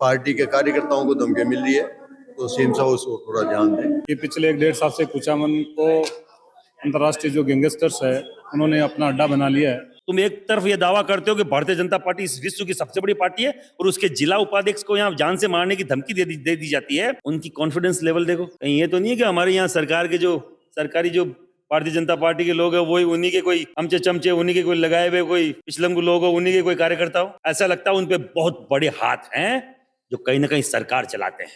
Party के कार्यकर्ताओं को धमकी मिल रही है, तो सीएम साहब उसको थोड़ा ध्यान दें। ये पिछले 1-1.5 साल से कुचामन को अंतर्राष्ट्रीय जो गैंगस्टर्स है उन्होंने अपना अड्डा बना लिया है। तुम एक तरफ ये दावा करते हो कि भारतीय जनता पार्टी इस विश्व की सबसे बड़ी पार्टी है और उसके जिला उपाध्यक्ष को यहाँ जान से मारने की धमकी दे दी जाती है। उनकी कॉन्फिडेंस लेवल देखो। कहीं ये तो नहीं है कि हमारे यहाँ सरकार के जो सरकारी जो भारतीय जनता पार्टी के लोग हैं वही उन्हीं के कोई अमचे चमचे, उन्हीं के कोई लगाए हुए कोई पिछलंगू लोग हो, उन्हीं के कोई कार्यकर्ता हो। ऐसा लगता है उन पे बहुत बड़े हाथ हैं जो कहीं ना कहीं सरकार चलाते हैं।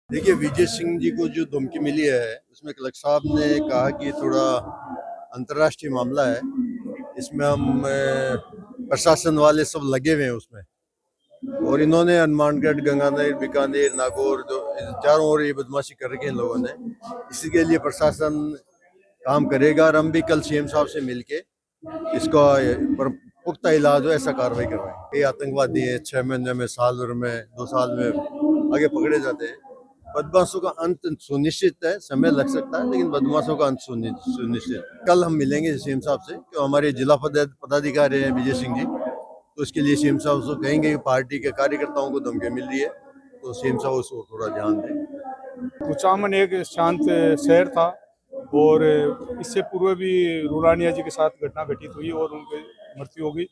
देखिए, विजय सिंह जी को जो धमकी मिली है उसमें कलेक्टर साहब ने कहा कि थोड़ा अंतर्राष्ट्रीय मामला है, इसमें हम प्रशासन वाले सब लगे हुए हैं उसमें, और इन्होंने हनुमानगढ़, गंगानगर, बीकानेर, नागौर जो चारों ओर ये बदमाशी कर रखी है इन लोगों ने। इसी के लिए प्रशासन काम करेगा और हम भी कल सीएम साहब से मिलके इसका पुख्ता इलाज हो ऐसा कार्रवाई करवाएंगे। ये आतंकवादी है, 6 महीने में, साल भर में, 2 साल में आगे पकड़े जाते हैं। बदमाशों का अंत सुनिश्चित है, समय लग सकता है लेकिन बदमाशों का अंत सुनिश्चित। कल हम मिलेंगे सीएम साहब से, कि हमारे जिला पदाधिकारी हैं विजय सिंह जी, तो इसके लिए सीएम साहब से कहेंगे कि पार्टी के कार्यकर्ताओं को धमकी मिल रही है, तो सीएम साहब उसको थोड़ा ध्यान दें। कुचामन एक शांत शहर था और इससे पूर्व भी रुलानिया जी के साथ घटना घटित हुई और उनकी मृत्यु हो गई।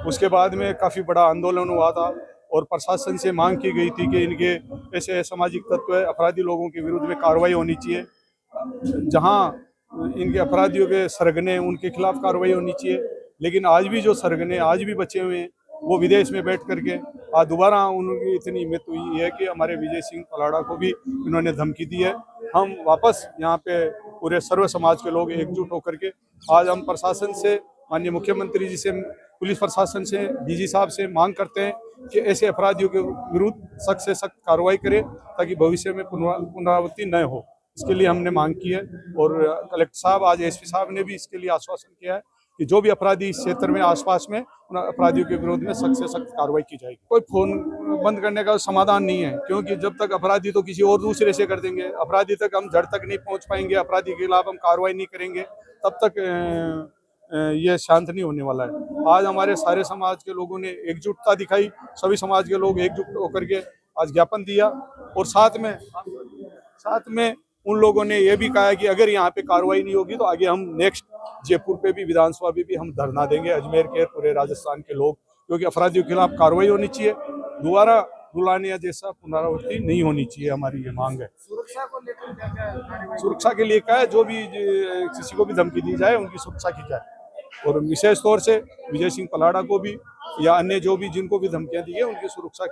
उसके बाद में काफ़ी बड़ा आंदोलन हुआ था और प्रशासन से मांग की गई थी कि इनके ऐसे सामाजिक तत्व अपराधी लोगों के विरुद्ध में कार्रवाई होनी चाहिए। जहां इनके अपराधियों के सरगने उनके खिलाफ कार्रवाई होनी चाहिए, लेकिन आज भी जो सरगने आज भी बचे हुए हैं वो विदेश में बैठ करके आज दोबारा उनकी इतनी हिम्मत हुई है कि हमारे विजय सिंह पलाड़ा को भी इन्होंने धमकी दी है। हम वापस यहाँ पे पूरे सर्व समाज के लोग एकजुट होकर के आज हम प्रशासन से, माननीय मुख्यमंत्री जी से, पुलिस प्रशासन से, डीजी साहब से मांग करते हैं कि ऐसे अपराधियों के विरुद्ध सख्त से सख्त कार्रवाई करें ताकि भविष्य में पुनरावृत्ति न हो। इसके लिए हमने मांग की है और कलेक्टर साहब, आज एसपी साहब ने भी इसके लिए आश्वासन किया है कि जो भी अपराधी इस क्षेत्र में आसपास में उन अपराधियों के विरोध में सख्त से सख्त कार्रवाई की जाएगी। कोई फोन बंद करने का समाधान नहीं है, क्योंकि जब तक अपराधी तो किसी और दूसरे से कर देंगे, अपराधी तक हम जड़ तक नहीं पहुंच पाएंगे, अपराधी के खिलाफ हम कार्रवाई नहीं करेंगे, तब तक ये शांत नहीं होने वाला है। आज हमारे सारे समाज के लोगों ने एकजुटता दिखाई, सभी समाज के लोग एकजुट होकर के आज ज्ञापन दिया और साथ में उन लोगों ने यह भी कहा है कि अगर यहाँ पे कार्रवाई नहीं होगी तो आगे हम नेक्स्ट जयपुर पे भी, विधानसभा पे भी हम धरना देंगे, अजमेर के, पूरे राजस्थान के लोग, क्योंकि अपराधियों के खिलाफ कार्रवाई होनी चाहिए, दोबारा रुलानिया जैसा पुनरावृत्ति नहीं होनी चाहिए, हमारी ये मांग है। सुरक्षा को लेकर क्या सुरक्षा के लिए क्या है, जो भी किसी को भी धमकी दी जाए उनकी सुरक्षा की जाए, और विशेष तौर से विजय सिंह पलाड़ा को भी या अन्य जो भी जिनको भी धमकियां दी है उनकी सुरक्षा,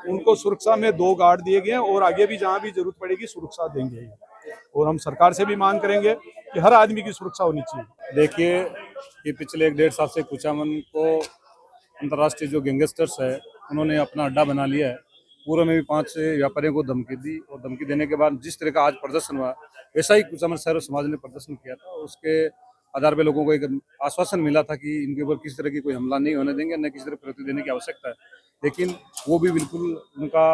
उनको सुरक्षा में 2 गार्ड दिए गए हैं और आगे भी जहां भी जरूरत पड़ेगी सुरक्षा देंगे, और हम सरकार से भी मांग करेंगे कि हर आदमी की सुरक्षा होनी चाहिए। देखिए, ये पिछले 1-1.5 साल से कुचामन को अंतर्राष्ट्रीय जो गैंगस्टर्स है उन्होंने अपना अड्डा बना लिया है। पूर्व में भी 5 व्यापारियों को धमकी दी और धमकी देने के बाद जिस तरह का आज प्रदर्शन हुआ, वैसा ही कुचामन शहर समाज ने प्रदर्शन किया था। उसके आधार पर लोगों को एक आश्वासन मिला था कि इनके ऊपर किसी तरह की कोई हमला नहीं होने देंगे, न किसी तरह प्रति देने की आवश्यकता है, लेकिन वो भी बिल्कुल उनका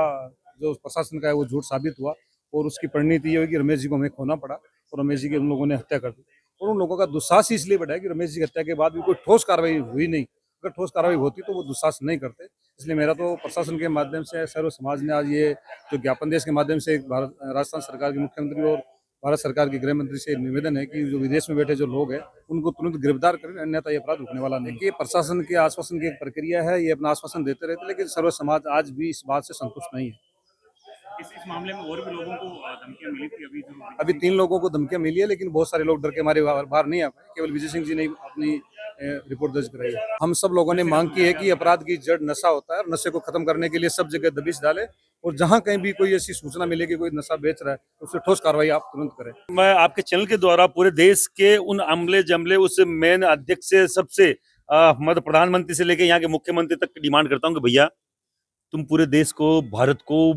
जो प्रशासन का है वो झूठ साबित हुआ और उसकी परिणति ये हुई कि रमेश जी को हमें खोना पड़ा और रमेश जी की उन लोगों ने हत्या कर दी। और उन लोगों का दुस्साहस इसलिए बढ़ा कि रमेश जी की हत्या के बाद भी कोई ठोस कार्रवाई हुई नहीं। अगर ठोस कार्रवाई होती तो वो दुस्साहस नहीं करते। इसलिए मेरा तो प्रशासन के माध्यम से, सर्व समाज ने आज ये जो ज्ञापन देश के माध्यम से राजस्थान सरकार के मुख्यमंत्री और भारत सरकार के गृह मंत्री से निवेदन है कि जो विदेश में बैठे जो लोग हैं उनको तुरंत गिरफ्तार करें, अन्यथा ये अपराध रुकने वाला नहीं। ये प्रशासन के आश्वासन की एक प्रक्रिया है, ये अपना आश्वासन देते रहते, लेकिन सर्व समाज आज भी इस बात से संतुष्ट नहीं है। इस मामले में और भी लोगों को धमकियां मिली थी। अभी 3 लोगों को धमकियां मिली है, लेकिन बहुत सारे लोग डर के मारे बाहर नहीं आ पाए। केवल विजय सिंह जी ने अपनी रिपोर्ट दर्ज कराई है। हम सब लोगों ने मांग की है कि अपराध की जड़ नशा होता है और नशे को खत्म करने के लिए सब जगह दबिश डाले, और जहां कहीं भी कोई ऐसी सूचना मिले कि कोई नशा बेच रहा है तो उससे ठोस कार्रवाई आप तुरंत करें। मैं आपके चैनल के द्वारा पूरे देश के उन अमले जमले उस मेन अध्यक्ष से सबसे मध्य प्रधानमंत्री से लेकर यहाँ के मुख्यमंत्री तक की डिमांड करता हूँ कि भैया, तुम पूरे देश को, भारत को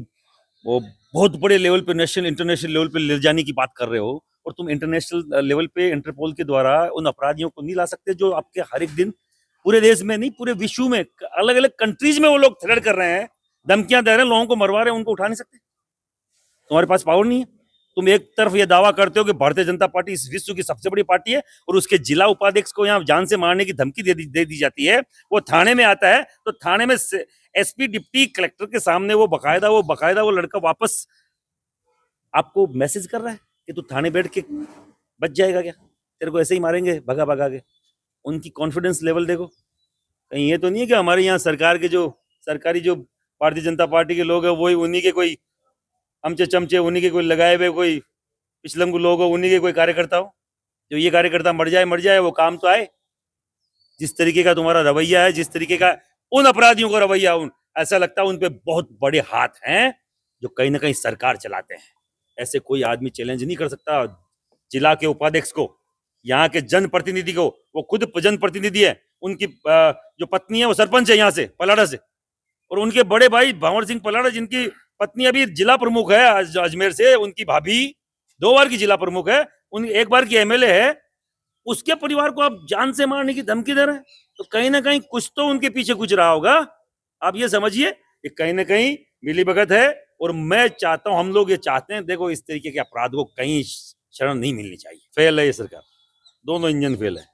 वो बहुत बड़े लेवल पे, नेशनल इंटरनेशनल लेवल पे ले जाने की बात कर रहे हो, और तुम इंटरनेशनल लेवल पे इंटरपोल के द्वारा उन अपराधियों को नहीं ला सकते जो आपके हर एक दिन पूरे देश में नहीं, पूरे विश्व में अलग अलग कंट्रीज में वो लोग थ्रेट कर रहे हैं, धमकियां दे रहे हैं, लोगों को मरवा रहे हैं, उनको उठा नहीं सकते? तुम्हारे पास पावर नहीं है? तुम एक तरफ ये दावा करते हो कि भारतीय जनता पार्टी इस विश्व की सबसे बड़ी पार्टी है और उसके जिला उपाध्यक्ष को यहाँ जान से मारने की धमकी दे दी जाती है, वो थाने में आता है तो थाने में एसपी डिप्टी कलेक्टर के सामने वो बकायदा वो लड़का वापस आपको मैसेज कर रहा है कि तू थाने बैठ के बच जाएगा क्या, तेरे को ऐसे ही मारेंगे भगा भगा के। उनकी कॉन्फिडेंस लेवल देखो, कहीं ये तो नहीं है कि हमारे यहाँ सरकारी जो भारतीय जनता पार्टी के लोग हैं वही उन्हीं के कोई अमचे चमचे, उन्हीं के कोई लगाए हुए कोई पिछलंगू लोग हो, उन्हीं के कोई कार्यकर्ता हो। जो ये कार्यकर्ता मर जाए वो काम तो आए। जिस तरीके का तुम्हारा रवैया है, जिस तरीके का उन अपराधियों का रवैया, ऐसा लगता है उन पे बहुत बड़े हाथ हैं जो कहीं ना कहीं सरकार चलाते हैं। ऐसे कोई आदमी चैलेंज नहीं कर सकता जिला के उपाध्यक्ष को, यहाँ के जनप्रतिनिधि को। वो खुद जनप्रतिनिधि है, उनकी जो पत्नी है वो सरपंच है यहाँ से पलाड़ा से, और उनके बड़े भाई भंवर सिंह पलाड़ा जिनकी पत्नी अभी जिला प्रमुख है अजमेर से, उनकी भाभी 2 बार की जिला प्रमुख है, उन 1 बार की एमएलए है, उसके परिवार को आप जान से मारने की धमकी दे रहे हैं। तो कहीं ना कहीं कुछ तो उनके पीछे कुछ रहा होगा। आप ये समझिए कि कहीं ना कहीं मिलीभगत है। और मैं चाहता हूं, हम लोग ये चाहते हैं, देखो इस तरीके के अपराध को कहीं शरण नहीं मिलनी चाहिए। फेल है ये सरकार, दोनों इंजन फेल है।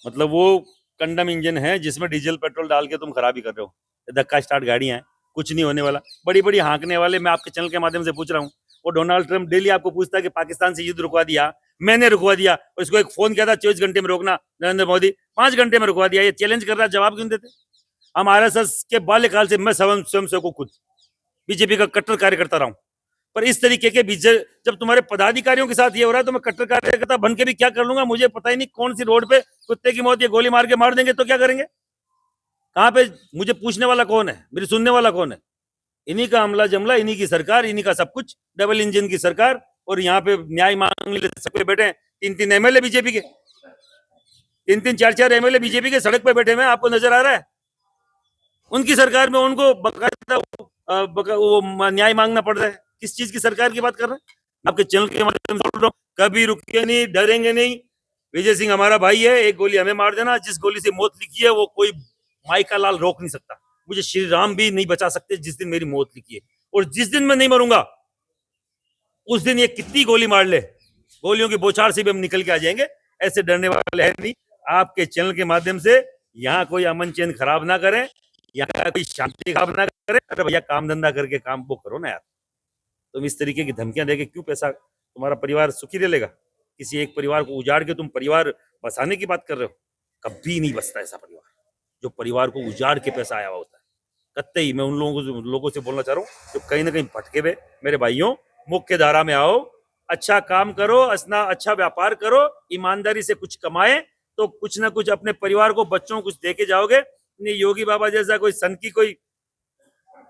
मतलब वो कंडम इंजन है जिसमें डीजल पेट्रोल डाल के तुम खराबी कर रहे हो, धक्का स्टार्ट गाड़ियां हैं, कुछ नहीं होने वाला। बड़ी बड़ी हाँकने वाले, मैं आपके चैनल के माध्यम से पूछ रहा हूँ, वो डोनाल्ड ट्रंप डेली आपको पूछता है कि पाकिस्तान से युद्ध रुकवा दिया, मैंने रुकवा दिया, और इसको एक फोन किया था 24 घंटे में रोकना, नरेंद्र मोदी 5 घंटे में रुकवा दिया। ये चैलेंज कर रहा है, जवाब क्यों देते? हम आरएसएस के बाल्यकाल से, मैं स्वयं से को खुद बीजेपी का कट्टर कार्यकर्ता रहा हूं, पर इस तरीके के जब तुम्हारे पदाधिकारियों के साथ ये हो रहा है तो मैं कट्टर कार्यकर्ता बन के भी क्या कर लूंगा? मुझे पता ही नहीं कौन सी रोड पे कुत्ते की मौत ये गोली मार के मार देंगे तो क्या करेंगे? कहाँ पे मुझे पूछने वाला कौन है, मेरी सुनने वाला कौन है? इन्हीं का अमला जमला, इन्हीं की सरकार, इन्हीं का सब कुछ, डबल इंजन की सरकार। और यहाँ पे न्याय मांगने ले सब पे बैठे 3-3 एमएलए बीजेपी के, 3-3 4-4 एमएलए बीजेपी के सड़क पे बैठे हुए, आपको नजर आ रहा है? उनकी सरकार में उनको बकायदा वो न्याय मांगना पड़ रहा है। किस चीज की सरकार की बात कर रहे हैं? आपके चैनल के माध्यम से बोल रहा हूं, कभी रुके नहीं, डरेंगे नहीं। विजय सिंह हमारा भाई है, एक गोली हमें मार देना, जिस गोली से मौत लिखी है वो कोई माइका लाल रोक नहीं सकता। मुझे श्री राम भी नहीं बचा सकते जिस दिन मेरी मौत लिखी है। और जिस दिन मैं नहीं मरूंगा उस दिन ये कितनी गोली मार ले, गोलियों की बौछार से भी हम निकल के आ जाएंगे। ऐसे डरने वाले हैं नहीं। आपके चैनल के माध्यम से यहाँ कोई अमन चैन खराब ना करें, यहाँ कोई शांति खराब ना करें। अरे भैया काम धंधा करके काम वो करो ना यार। तुम इस तरीके की धमकियां देके क्यों पैसा, तुम्हारा परिवार सुखी रह लेगा? किसी एक परिवार को उजाड़ के तुम परिवार बसाने की बात कर रहे हो? कभी नहीं बसता ऐसा परिवार जो परिवार को उजाड़ के पैसा आया हुआ होता है। कतई मैं उन लोगों से बोलना चाह रहा हूँ जो कहीं ना कहीं भटके हुए, मेरे भाइयों मुख्य धारा में आओ, अच्छा काम करो, अच्छा व्यापार करो, ईमानदारी से कुछ कमाए तो कुछ ना कुछ अपने परिवार को, बच्चों को कुछ देके जाओगे। नहीं योगी बाबा जैसा कोई सन की कोई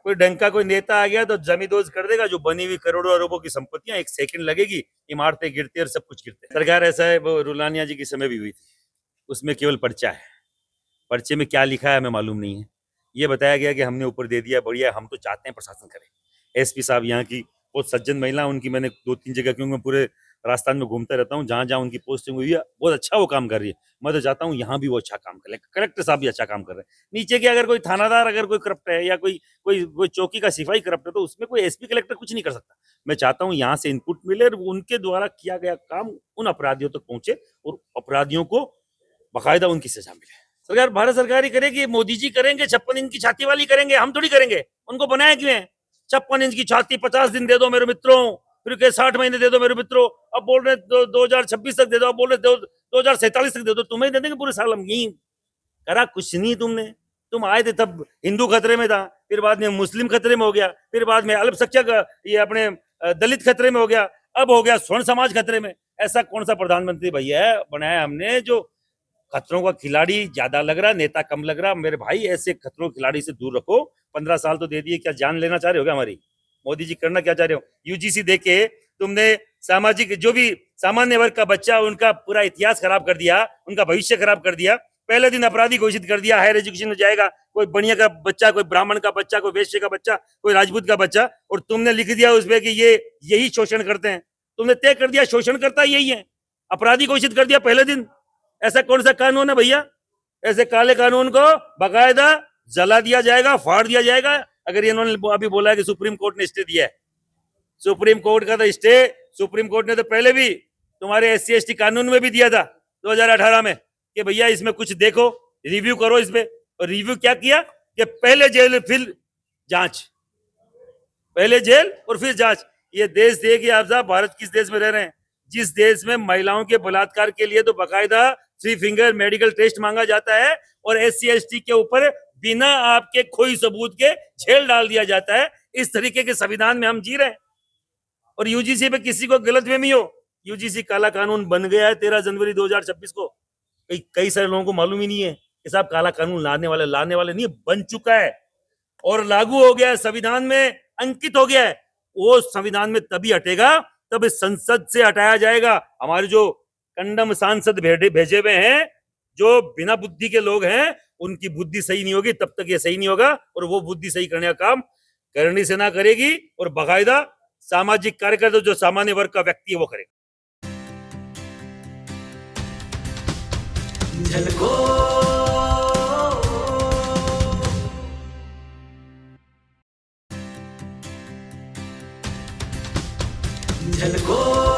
डंका कोई नेता आ गया तो जमींदोज कर देगा। जो बनी हुई करोड़ों अरबों की संपत्तियां 1 सेकंड लगेगी, इमारतें गिरती और सब कुछ गिरते। सरकार ऐसा है, वो रुलानिया जी के समय भी हुई थी, उसमें केवल पर्चा है, पर्चे में क्या लिखा है हमें मालूम नहीं है। ये बताया गया कि हमने ऊपर दे दिया, बढ़िया, हम तो चाहते हैं प्रशासन करे। एसपी साहब यहाँ की बहुत सज्जन महिला, उनकी मैंने 2-3 जगह, क्योंकि मैं पूरे राजस्थान में घूमता रहता हूँ, जहाँ जहाँ उनकी पोस्टिंग हुई है बहुत अच्छा वो काम कर रही है। मैं तो चाहता हूँ यहाँ भी वो अच्छा काम करे। कलेक्टर साहब भी अच्छा काम कर रहे हैं। नीचे के अगर कोई थानादार अगर कोई करप्ट है या कोई चौकी का सिपाही करप्ट है तो उसमें कोई एसपी कलेक्टर कुछ नहीं कर सकता। मैं चाहता हूँ यहाँ से इनपुट मिले और उनके द्वारा किया गया काम उन अपराधियों तक पहुंचे और अपराधियों को बाकायदा उनकी सजा मिले। सरकार, भारत सरकार ही करेगी, मोदी जी करेंगे, 56 इंच की छाती वाली करेंगे, हम थोड़ी करेंगे। उनको बनाया क्यों है? 56 इंच की छाती 50 दिन दे दो मेरे मित्रों, फिर के 60 महीने दे दो मेरे मित्रों। अब बोल रहे 2026 तक दे दो, अब बोल रहे 2047 तक दे दो। तुम्हें दे देंगे पूरे साल हम। यही करा कुछ नहीं तुमने। तुम आए थे तब हिंदू खतरे में था, फिर बाद में मुस्लिम खतरे में हो गया, फिर बाद में अल्पसंख्यक ये अपने दलित खतरे में हो गया, अब हो गया स्वर्ण समाज खतरे में। ऐसा कौन सा प्रधानमंत्री भैया है बनाया हमने जो खतरों का खिलाड़ी ज्यादा लग रहा, नेता कम लग रहा? मेरे भाई ऐसे खतरों खिलाड़ी से दूर रखो। 15 साल तो दे दिए, क्या जान लेना चाह रहे हो क्या हमारी? मोदी जी करना क्या चाह रहे हो? यूजीसी देके तुमने सामाजिक जो भी सामान्य वर्ग का बच्चा, उनका पूरा इतिहास खराब कर दिया, उनका भविष्य खराब कर दिया। पहले दिन अपराधी घोषित कर दिया, हायर एजुकेशन में जाएगा कोई बनिया का बच्चा, कोई ब्राह्मण का बच्चा, कोई वैश्य का बच्चा, कोई राजपूत का बच्चा, और तुमने लिख दिया उसमें कि ये यही शोषण करते हैं। तुमने तय कर दिया शोषण करता यही है, अपराधी घोषित कर दिया पहले दिन। ऐसा कौन सा कानून है भैया? ऐसे काले कानून को बाकायदा जला दिया जाएगा, फाड़ दिया जाएगा। अगर इन्होंने अभी बोला है कि सुप्रीम कोर्ट ने स्टे दिया है, सुप्रीम कोर्ट का तो स्टे सुप्रीम कोर्ट ने तो पहले भी तुम्हारे SC/ST कानून में भी दिया था 2018 में कि भैया इसमें कुछ देखो, रिव्यू करो इस पे। और रिव्यू क्या किया कि पहले जेल फिर जांच, पहले जेल और फिर जांच। ये देश देखिए आप साहब, भारत किस देश में रह रहे हैं, जिस देश में महिलाओं के बलात्कार के लिए तो बाकायदा 3 फिंगर मेडिकल टेस्ट मांगा जाता है और SC/ST के ऊपर बिना आपके कोई सबूत के जेल डाल दिया जाता है। इस तरीके के संविधान में हम जी रहे हैं। और यूजीसी पे किसी को गलतफहमी हो, यूजीसी काला कानून बन गया है 13 जनवरी 2026 को। कई सारे लोगों को मालूम ही नहीं है कि साहब काला कानून लाने वाले नहीं, बन चुका है और लागू हो गया है, संविधान में अंकित हो गया है। वो संविधान में तभी हटेगा तब संसद से हटाया जाएगा। हमारे जो कंडम सांसद भेजे हुए हैं, जो बिना बुद्धि के लोग हैं, उनकी बुद्धि सही नहीं होगी तब तक ये सही नहीं होगा। और वो बुद्धि सही करने का काम करणी सेना करेगी और बाकायदा सामाजिक कार्यकर्ता जो सामान्य वर्ग का व्यक्ति है वो करेगा। झलको